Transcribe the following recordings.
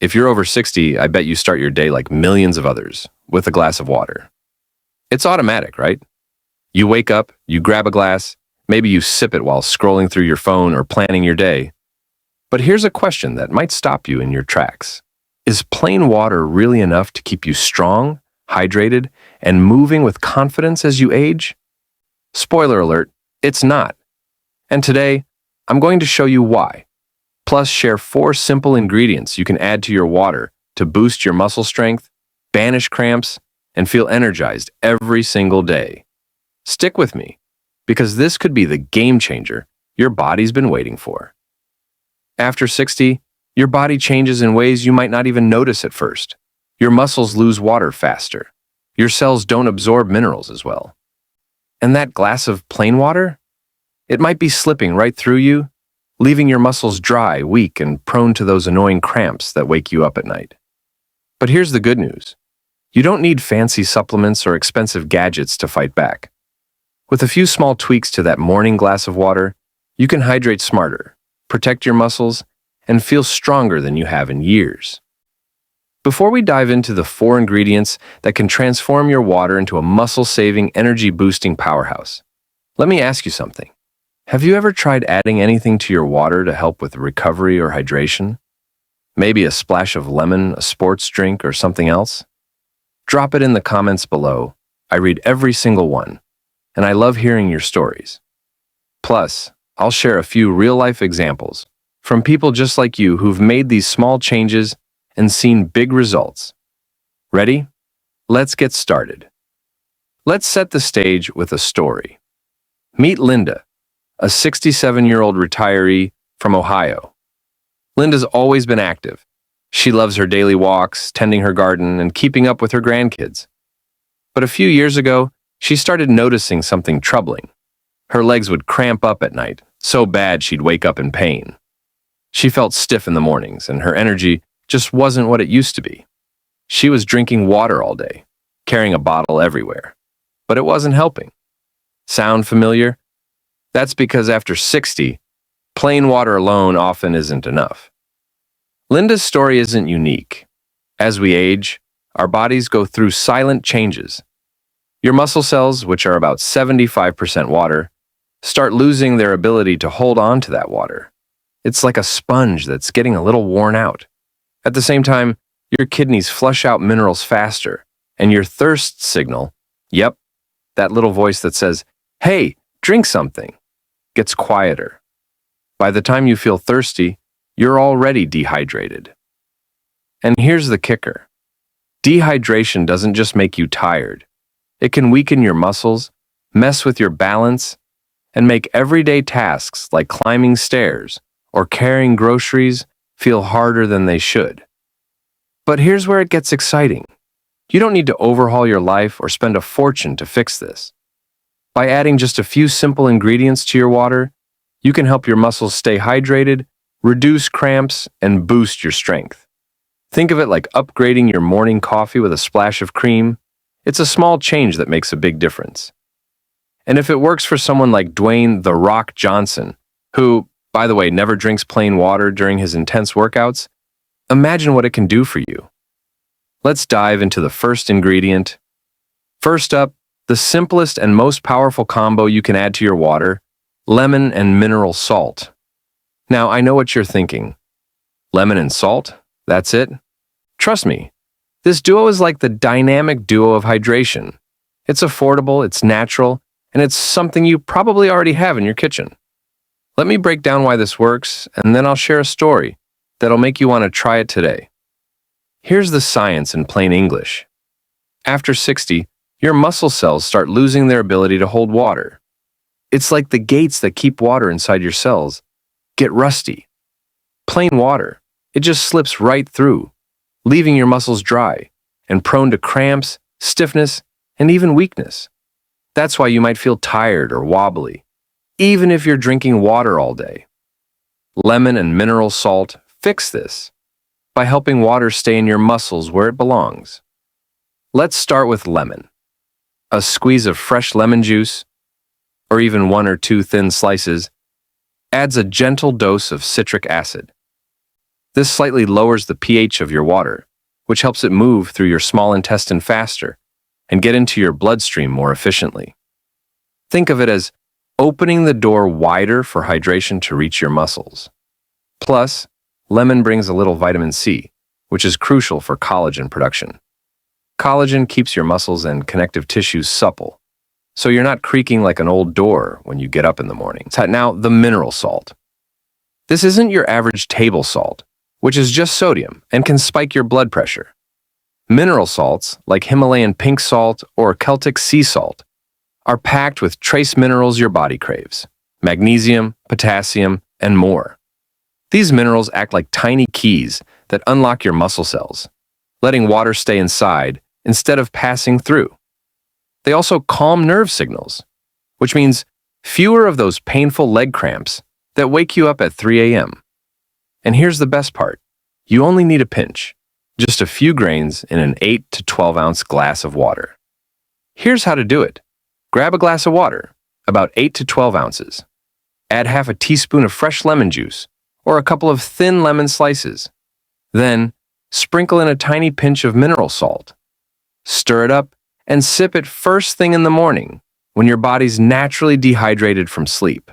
If you're over 60, I bet you start your day like millions of others, with a glass of water. It's automatic, right? You wake up, you grab a glass, maybe you sip it while scrolling through your phone or planning your day. But here's a question that might stop you in your tracks. Is plain water really enough to keep you strong, hydrated, and moving with confidence as you age? Spoiler alert, it's not. And today, I'm going to show you why. Plus, share 4 simple ingredients you can add to your water to boost your muscle strength, banish cramps, and feel energized every single day. Stick with me, because this could be the game changer your body's been waiting for. After 60, your body changes in ways you might not even notice at first. Your muscles lose water faster. Your cells don't absorb minerals as well. And that glass of plain water? It might be slipping right through you, leaving your muscles dry, weak, and prone to those annoying cramps that wake you up at night. But here's the good news. You don't need fancy supplements or expensive gadgets to fight back. With a few small tweaks to that morning glass of water, you can hydrate smarter, protect your muscles, and feel stronger than you have in years. Before we dive into the 4 ingredients that can transform your water into a muscle-saving, energy-boosting powerhouse, let me ask you something. Have you ever tried adding anything to your water to help with recovery or hydration? Maybe a splash of lemon, a sports drink, or something else? Drop it in the comments below. I read every single one, and I love hearing your stories. Plus, I'll share a few real-life examples from people just like you who've made these small changes and seen big results. Ready? Let's get started. Let's set the stage with a story. Meet Linda, a 67-year-old retiree from Ohio. Linda's always been active. She loves her daily walks, tending her garden, and keeping up with her grandkids. But a few years ago, she started noticing something troubling. Her legs would cramp up at night, so bad she'd wake up in pain. She felt stiff in the mornings, and her energy just wasn't what it used to be. She was drinking water all day, carrying a bottle everywhere. But it wasn't helping. Sound familiar? That's because after 60, plain water alone often isn't enough. Linda's story isn't unique. As we age, our bodies go through silent changes. Your muscle cells, which are about 75% water, start losing their ability to hold on to that water. It's like a sponge that's getting a little worn out. At the same time, your kidneys flush out minerals faster, and your thirst signal, yep, that little voice that says, "Hey, drink something," gets quieter. By the time you feel thirsty, you're already dehydrated. And here's the kicker. Dehydration doesn't just make you tired. It can weaken your muscles, mess with your balance, and make everyday tasks like climbing stairs or carrying groceries feel harder than they should. But here's where it gets exciting. You don't need to overhaul your life or spend a fortune to fix this. By adding just a few simple ingredients to your water, you can help your muscles stay hydrated, reduce cramps, and boost your strength. Think of it like upgrading your morning coffee with a splash of cream. It's a small change that makes a big difference. And if it works for someone like Dwayne "The Rock" Johnson, who, by the way, never drinks plain water during his intense workouts, imagine what it can do for you. Let's dive into the first ingredient. First up, the simplest and most powerful combo you can add to your water: lemon and mineral salt. Now, I know what you're thinking. Lemon and salt? That's it? Trust me, this duo is like the dynamic duo of hydration. It's affordable, it's natural, and it's something you probably already have in your kitchen. Let me break down why this works, and then I'll share a story that'll make you want to try it today. Here's the science in plain English. After 60, your muscle cells start losing their ability to hold water. It's like the gates that keep water inside your cells get rusty. Plain water, it just slips right through, leaving your muscles dry and prone to cramps, stiffness, and even weakness. That's why you might feel tired or wobbly, even if you're drinking water all day. Lemon and mineral salt fix this by helping water stay in your muscles where it belongs. Let's start with lemon. A squeeze of fresh lemon juice, or even 1 or 2 thin slices, adds a gentle dose of citric acid. This slightly lowers the pH of your water, which helps it move through your small intestine faster and get into your bloodstream more efficiently. Think of it as opening the door wider for hydration to reach your muscles. Plus, lemon brings a little vitamin C, which is crucial for collagen production. Collagen keeps your muscles and connective tissues supple, so you're not creaking like an old door when you get up in the morning. Now, the mineral salt. This isn't your average table salt, which is just sodium and can spike your blood pressure. Mineral salts, like Himalayan pink salt or Celtic sea salt, are packed with trace minerals your body craves: magnesium, potassium, and more. These minerals act like tiny keys that unlock your muscle cells, letting water stay inside instead of passing through. They also calm nerve signals, which means fewer of those painful leg cramps that wake you up at 3 a.m. And here's the best part. You only need a pinch, just a few grains in an 8 to 12 ounce glass of water. Here's how to do it. Grab a glass of water, about 8 to 12 ounces. Add half a teaspoon of fresh lemon juice or a couple of thin lemon slices. Then, sprinkle in a tiny pinch of mineral salt. Stir it up and sip it first thing in the morning when your body's naturally dehydrated from sleep.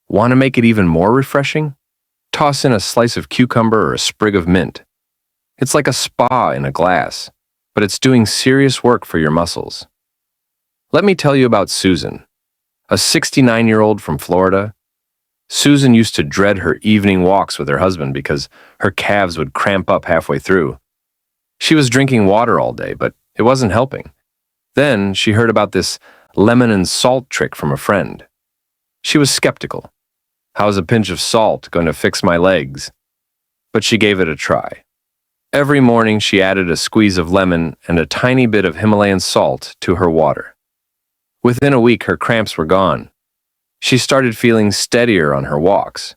Want to make it even more refreshing? Toss in a slice of cucumber or a sprig of mint. It's like a spa in a glass, but it's doing serious work for your muscles. Let me tell you about Susan, a 69-year-old from Florida. Susan used to dread her evening walks with her husband because her calves would cramp up halfway through. She was drinking water all day, but it wasn't helping. Then she heard about this lemon and salt trick from a friend. She was skeptical. How's a pinch of salt going to fix my legs? But she gave it a try. Every morning she added a squeeze of lemon and a tiny bit of Himalayan salt to her water. Within a week, her cramps were gone. She started feeling steadier on her walks,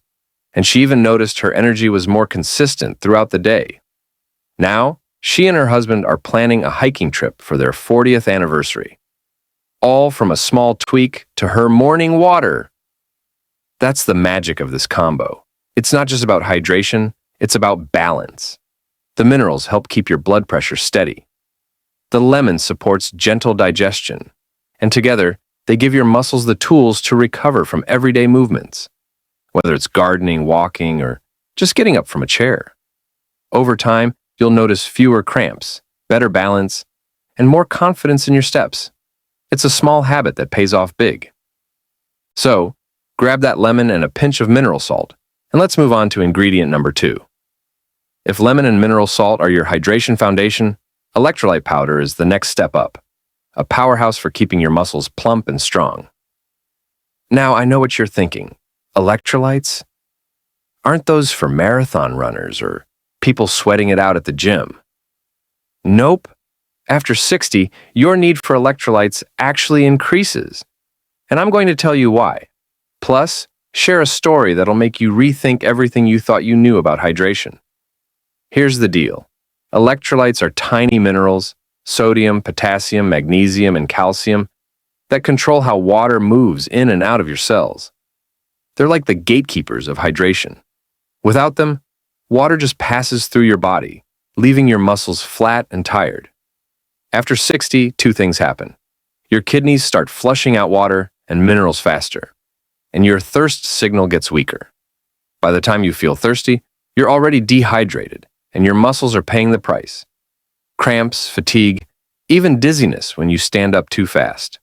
and she even noticed her energy was more consistent throughout the day. Now, she and her husband are planning a hiking trip for their 40th anniversary. All from a small tweak to her morning water. That's the magic of this combo. It's not just about hydration, it's about balance. The minerals help keep your blood pressure steady. The lemon supports gentle digestion, and together, they give your muscles the tools to recover from everyday movements, whether it's gardening, walking, or just getting up from a chair. Over time, you'll notice fewer cramps, better balance, and more confidence in your steps. It's a small habit that pays off big. So, grab that lemon and a pinch of mineral salt, and let's move on to ingredient number 2. If lemon and mineral salt are your hydration foundation, electrolyte powder is the next step up. A powerhouse for keeping your muscles plump and strong. Now, I know what you're thinking. Electrolytes? Aren't those for marathon runners or people sweating it out at the gym? Nope. After 60, your need for electrolytes actually increases. And I'm going to tell you why. Plus, share a story that'll make you rethink everything you thought you knew about hydration. Here's the deal. Electrolytes are tiny minerals, sodium, potassium, magnesium, and calcium, that control how water moves in and out of your cells. They're like the gatekeepers of hydration. Without them, water just passes through your body, leaving your muscles flat and tired. After 60, 2 things happen. Your kidneys start flushing out water and minerals faster, and your thirst signal gets weaker. By the time you feel thirsty, you're already dehydrated, and your muscles are paying the price. Cramps, fatigue, even dizziness when you stand up too fast.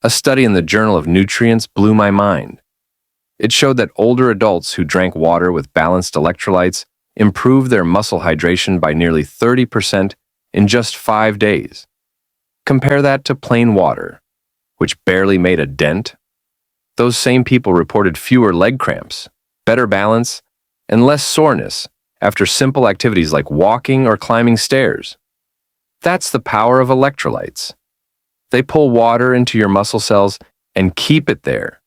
A study in the Journal of Nutrients blew my mind. It showed that older adults who drank water with balanced electrolytes improved their muscle hydration by nearly 30% in just 5 days. Compare that to plain water, which barely made a dent. Those same people reported fewer leg cramps, better balance, and less soreness after simple activities like walking or climbing stairs. That's the power of electrolytes. They pull water into your muscle cells and keep it there,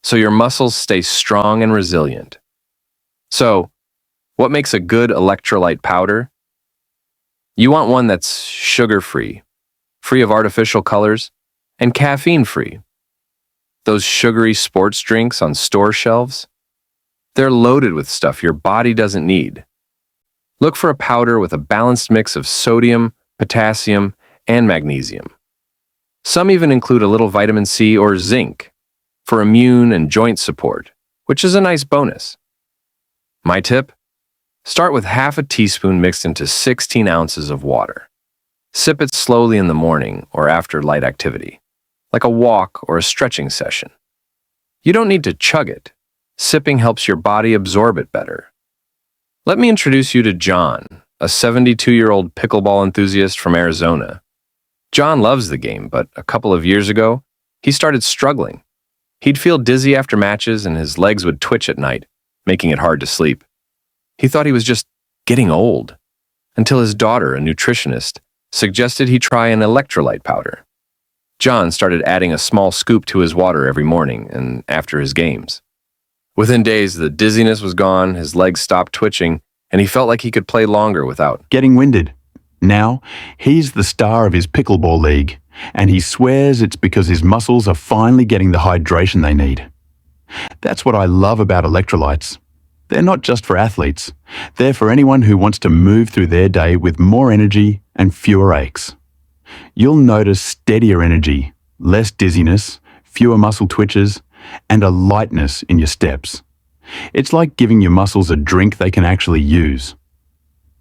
so your muscles stay strong and resilient. So, what makes a good electrolyte powder? You want one that's sugar-free, free of artificial colors, and caffeine-free. Those sugary sports drinks on store shelves? They're loaded with stuff your body doesn't need. Look for a powder with a balanced mix of sodium, potassium, and magnesium. Some even include a little vitamin C or zinc for immune and joint support, which is a nice bonus. My tip? Start with half a teaspoon mixed into 16 ounces of water. Sip it slowly in the morning or after light activity, like a walk or a stretching session. You don't need to chug it. Sipping helps your body absorb it better. Let me introduce you to John, a 72-year-old pickleball enthusiast from Arizona. John loves the game, but a couple of years ago, he started struggling. He'd feel dizzy after matches and his legs would twitch at night, making it hard to sleep. He thought he was just getting old, until his daughter, a nutritionist, suggested he try an electrolyte powder. John started adding a small scoop to his water every morning and after his games. Within days, the dizziness was gone, his legs stopped twitching, and he felt like he could play longer without getting winded. Now, he's the star of his pickleball league, and he swears it's because his muscles are finally getting the hydration they need. That's what I love about electrolytes. They're not just for athletes. They're for anyone who wants to move through their day with more energy and fewer aches. You'll notice steadier energy, less dizziness, fewer muscle twitches, and a lightness in your steps. It's like giving your muscles a drink they can actually use.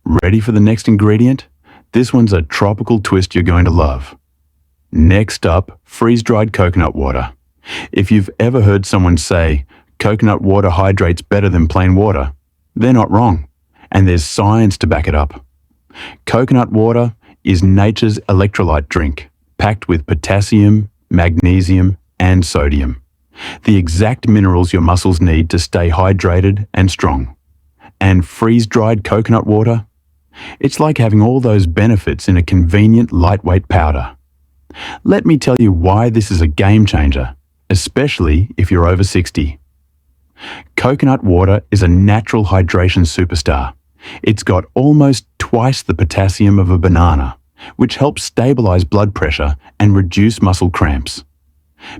Ready for the next ingredient? This one's a tropical twist you're going to love. Next up, freeze-dried coconut water. If you've ever heard someone say, coconut water hydrates better than plain water, they're not wrong, and there's science to back it up. Coconut water is nature's electrolyte drink, packed with potassium, magnesium, and sodium. The exact minerals your muscles need to stay hydrated and strong. And freeze-dried coconut water? It's like having all those benefits in a convenient, lightweight powder. Let me tell you why this is a game changer, especially if you're over 60. Coconut water is a natural hydration superstar. It's got almost twice the potassium of a banana, which helps stabilize blood pressure and reduce muscle cramps.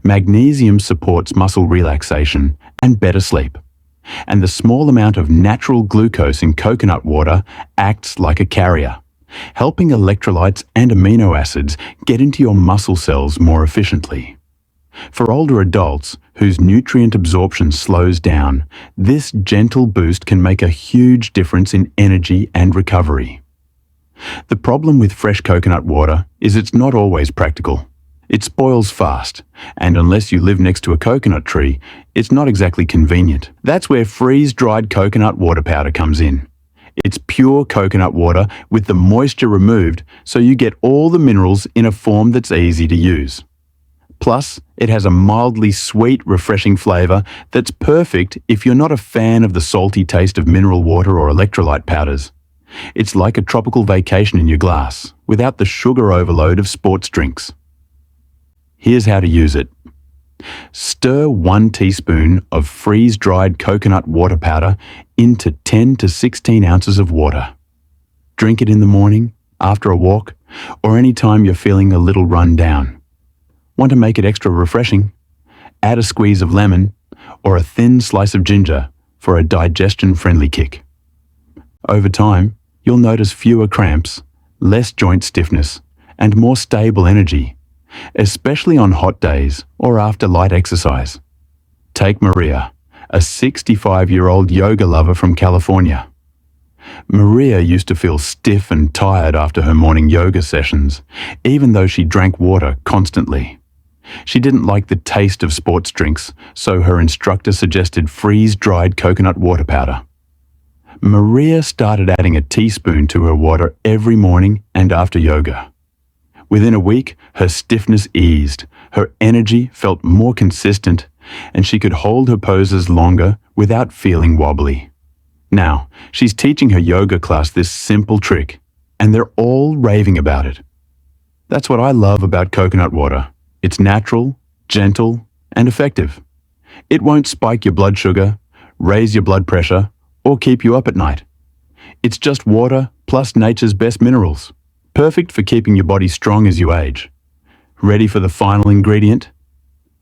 Magnesium supports muscle relaxation and better sleep. And the small amount of natural glucose in coconut water acts like a carrier, helping electrolytes and amino acids get into your muscle cells more efficiently. For older adults whose nutrient absorption slows down, this gentle boost can make a huge difference in energy and recovery. The problem with fresh coconut water is it's not always practical. It spoils fast, and unless you live next to a coconut tree, it's not exactly convenient. That's where freeze-dried coconut water powder comes in. It's pure coconut water with the moisture removed, so you get all the minerals in a form that's easy to use. Plus, it has a mildly sweet, refreshing flavor that's perfect if you're not a fan of the salty taste of mineral water or electrolyte powders. It's like a tropical vacation in your glass, without the sugar overload of sports drinks. Here's how to use it. Stir 1 teaspoon of freeze-dried coconut water powder into 10 to 16 ounces of water. Drink it in the morning, after a walk, or any time you're feeling a little run down. Want to make it extra refreshing? Add a squeeze of lemon or a thin slice of ginger for a digestion-friendly kick. Over time, you'll notice fewer cramps, less joint stiffness, and more stable energy, especially on hot days or after light exercise. Take Maria, a 65-year-old yoga lover from California. Maria used to feel stiff and tired after her morning yoga sessions, even though she drank water constantly. She didn't like the taste of sports drinks, so her instructor suggested freeze-dried coconut water powder. Maria started adding a teaspoon to her water every morning and after yoga. Within a week, her stiffness eased, her energy felt more consistent, and she could hold her poses longer without feeling wobbly. Now, she's teaching her yoga class this simple trick, and they're all raving about it. That's what I love about coconut water. It's natural, gentle, and effective. It won't spike your blood sugar, raise your blood pressure, or keep you up at night. It's just water plus nature's best minerals, perfect for keeping your body strong as you age. Ready for the final ingredient?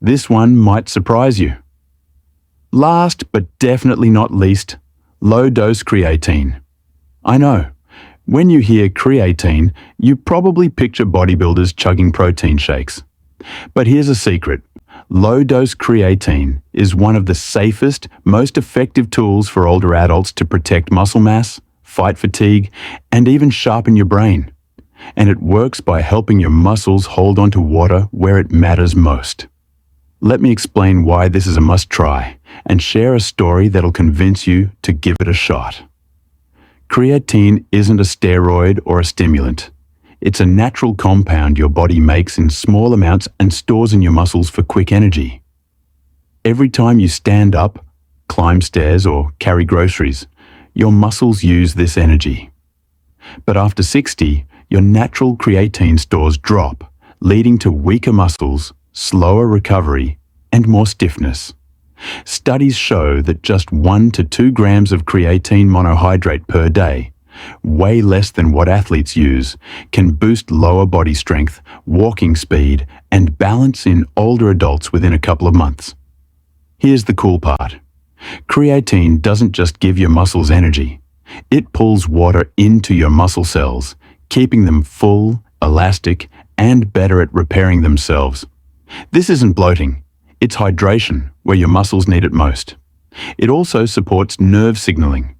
This one might surprise you. Last but definitely not least, low-dose creatine. I know, when you hear creatine, you probably picture bodybuilders chugging protein shakes. But here's a secret. Low-dose creatine is one of the safest, most effective tools for older adults to protect muscle mass, fight fatigue, and even sharpen your brain. And it works by helping your muscles hold onto water where it matters most. Let me explain why this is a must-try and share a story that'll convince you to give it a shot. Creatine isn't a steroid or a stimulant. It's a natural compound your body makes in small amounts and stores in your muscles for quick energy. Every time you stand up, climb stairs, or carry groceries, your muscles use this energy. But after 60, your natural creatine stores drop, leading to weaker muscles, slower recovery, and more stiffness. Studies show that just 1 to 2 grams of creatine monohydrate per day, way less than what athletes use, can boost lower body strength, walking speed, and balance in older adults within a couple of months. Here's the cool part. Creatine doesn't just give your muscles energy. It pulls water into your muscle cells, keeping them full, elastic, and better at repairing themselves. This isn't bloating. It's hydration, where your muscles need it most. It also supports nerve signaling,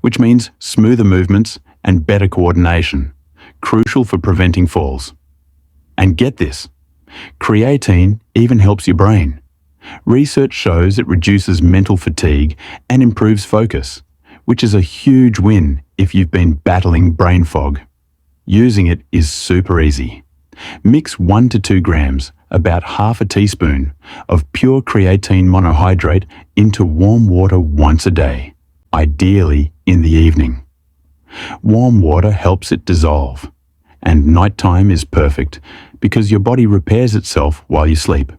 which means smoother movements and better coordination, crucial for preventing falls. And get this, creatine even helps your brain. Research shows it reduces mental fatigue and improves focus, which is a huge win if you've been battling brain fog. Using it is super easy. Mix 1 to 2 grams, about half a teaspoon, of pure creatine monohydrate into warm water once a day, ideally in the evening. Warm water helps it dissolve, and nighttime is perfect because your body repairs itself while you sleep.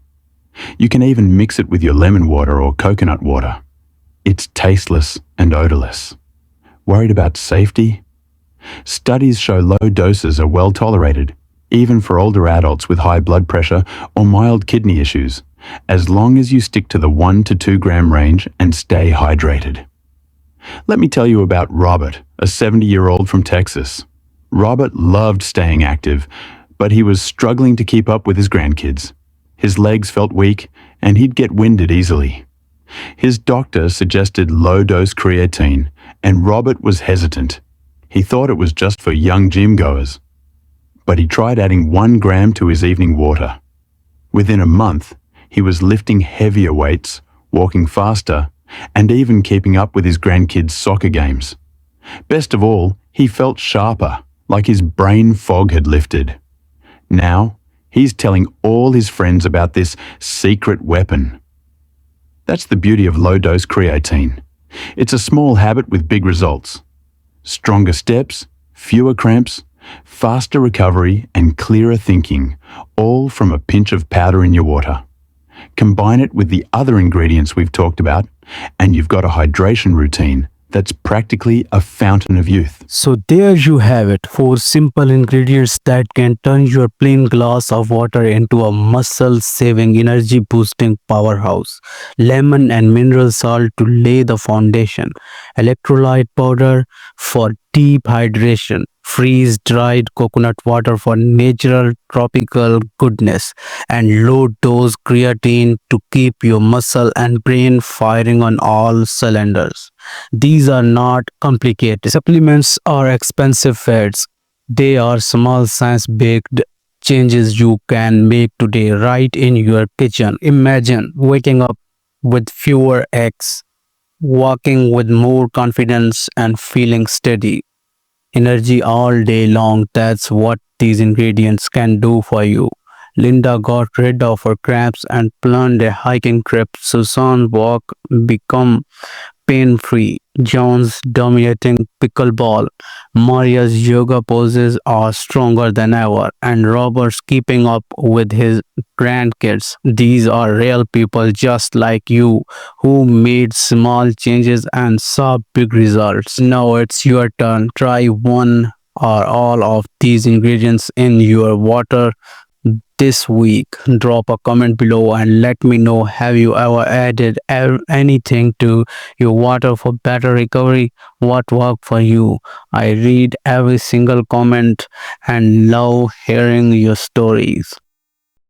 You can even mix it with your lemon water or coconut water. It's tasteless and odorless. Worried about safety? Studies show low doses are well tolerated, even for older adults with high blood pressure or mild kidney issues, as long as you stick to the 1 to 2 gram range and stay hydrated. Let me tell you about Robert, a 70-year-old from Texas. Robert loved staying active, but he was struggling to keep up with his grandkids. His legs felt weak, and he'd get winded easily. His doctor suggested low-dose creatine, and Robert was hesitant. He thought it was just for young gym-goers. But he tried adding 1 gram to his evening water. Within a month, he was lifting heavier weights, walking faster, and even keeping up with his grandkids' soccer games. Best of all, he felt sharper, like his brain fog had lifted. Now, he's telling all his friends about this secret weapon. That's the beauty of low-dose creatine. It's a small habit with big results. Stronger steps, fewer cramps, faster recovery, and clearer thinking, all from a pinch of powder in your water. Combine it with the other ingredients we've talked about, and you've got a hydration routine that's practically a fountain of youth. So there you have it, 4 simple ingredients that can turn your plain glass of water into a muscle-saving, energy-boosting powerhouse. Lemon and mineral salt to lay the foundation. Electrolyte powder for deep hydration. Freeze-dried coconut water for natural tropical goodness. And low-dose creatine to keep your muscle and brain firing on all cylinders. These are not complicated. Supplements are expensive fads. They are small science-baked changes you can make today right in your kitchen. Imagine waking up with fewer aches, walking with more confidence, and feeling steady. Energy all day long. That's what these ingredients can do for you. Linda got rid of her cramps and planned a hiking trip. Susan's walk become pain-free. John's dominating pickleball. Maria's yoga poses are stronger than ever. And Robert's keeping up with his grandkids. These are real people just like you who made small changes and saw big results. Now it's your turn. Try one or all of these ingredients in your water this week? Drop a comment below and let me know, have you ever added anything to your water for better recovery? What worked for you? I read every single comment and love hearing your stories.